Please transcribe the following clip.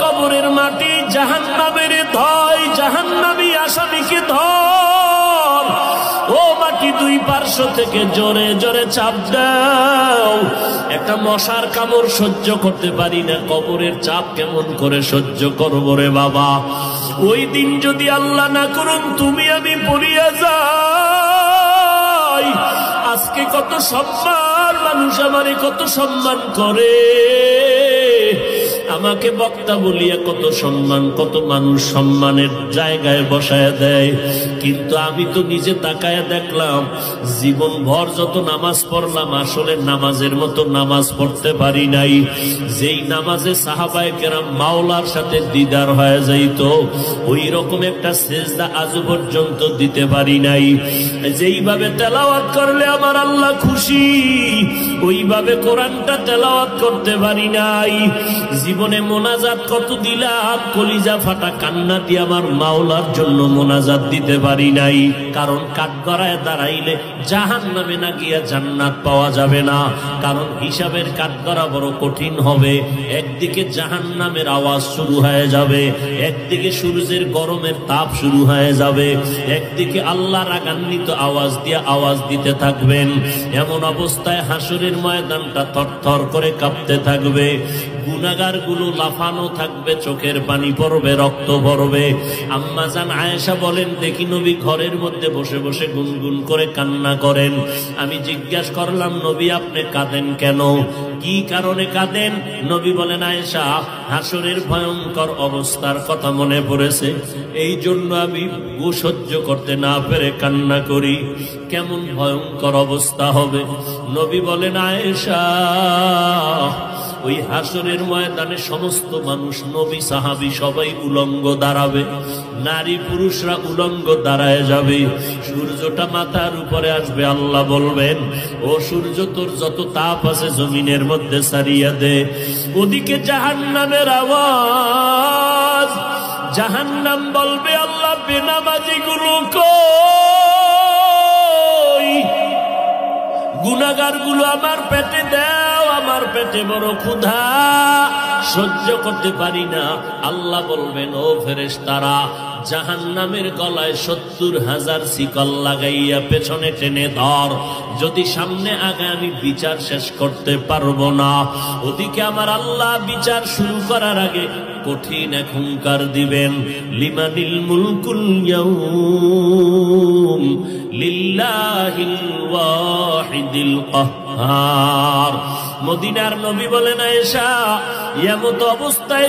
কবরের মাটি জাহান্নামের ধয়, জাহান্নামী আসামিকে ধর। ও মাটি দুই পার্শ্ব থেকে জোরে জোরে চাপ দাও। একটা মশার কামড় সহ্য করতে পারি না, কবরের চাপ কেমন করে সহ্য করবো রে বাবা। ওই দিন যদি আল্লাহ না করুন তুমি আমি পড়িয়া যাই, আজকে কত সম্মান, মানুষ আমারে কত সম্মান করে, আমাকে বক্তা বলিয়া কত সম্মান, কত মানুষ সম্মানের জায়গায় বসায় দেয়। কিন্তু আমি তো নিজে তাকায়া দেখলাম, জীবন ভর যত নামাজ পড়লাম আসলে নামাজের মতো নামাজ পড়তে পারি নাই। যেই নামাজে সাহাবায়ে কেরাম মাওলার সাথে দিদার হয়ে যাইত, ওই রকম একটা সেজদা আজও পর্যন্ত দিতে পারি নাই। যেইভাবে তেলাওয়াত করলে আমার আল্লাহ খুশি, ওইভাবে কোরআনটা তেলাওয়াত করতে পারি নাই। জীবনে মোনাজাত কত দিলাম, কলিজা ফাটা কান্না দিয়ে আমার মাওলার জন্য মোনাজাত দিতে পারি নাই। কারণ কাঠগড়ায় দাঁড়াইলে জাহান্নামে না গিয়া জান্নাত পাওয়া যাবে না। কারণ হিসাবের কাঠগড়া বড় কঠিন হবে। একদিকে জাহান্নামের আওয়াজ শুরু হয়ে যাবে, একদিকে সূর্যের গরমের তাপ শুরু হয়ে যাবে, একদিকে আল্লাহ রাগান্বিত আওয়াজ দিয়ে আওয়াজ দিতে থাকবেন। এমন অবস্থায় হাসরের ময়দানটা থরথর করে কাঁপতে থাকবে, গুনাহগার গুলো লাফানো থাকবে, চোখের পানি পড়বে, রক্ত পড়বে। আম্মা জান আয়েশা বলেন, দেখি নবী ঘরের মধ্যে বসে বসে গুনগুন করে কান্না করেন। আমি জিজ্ঞাসা করলাম, নবী আপনি কাঁদেন কেন, কি কারণে কাঁদেন? নবী বলেন, আয়েশা হাসরের ভয়ঙ্কর অবস্থার কথা মনে পড়েছে, এই জন্য আমি সহ্য করতে না পেরে কান্না করি। কেমন ভয়ঙ্কর অবস্থা হবে? নবী বলেন, আয়েশা ওই হাসরের ময়দানে সমস্ত মানুষ, নবী সাহাবী সবাই উলঙ্গ দাঁড়াবে, নারী পুরুষরা উলঙ্গ দাঁড়ায় যাবে। সূর্যটা মাথার উপরে আসবে, আল্লাহ বলবেন, ও সূর্য তোর যত তাপ আছে জমিনের মধ্যে ছাড়িয়া দে। ওদিকে জাহান্নামের আওয়াজ, জাহান্নাম বলবে, আল্লাহ বেনামাজি গুলো কই, গুনাহগার গুলো আমার পেটে দাও, আমার পেটে বড় ক্ষুধা, সহ্য করতে পারি না। আল্লাহ বলবেন, ও ফেরেশতারা জাহান্নামের গলায় 70,000 শিকল লাগাইয়া পেছনে টেনে ধর, যদি সামনে আগে আমি বিচার শেষ করতে পারবো না। ওদিকে আমার আল্লাহ বিচার শুরু করার আগে কঠিন এক হুঙ্কার দিবেন, লিমানিল মুলকুল ইয়াউম লিল্লাহিল ওয়াহিদিল কাহ্হার। মদিনার নবী বলেন, আয়েশা এমত অবস্থায়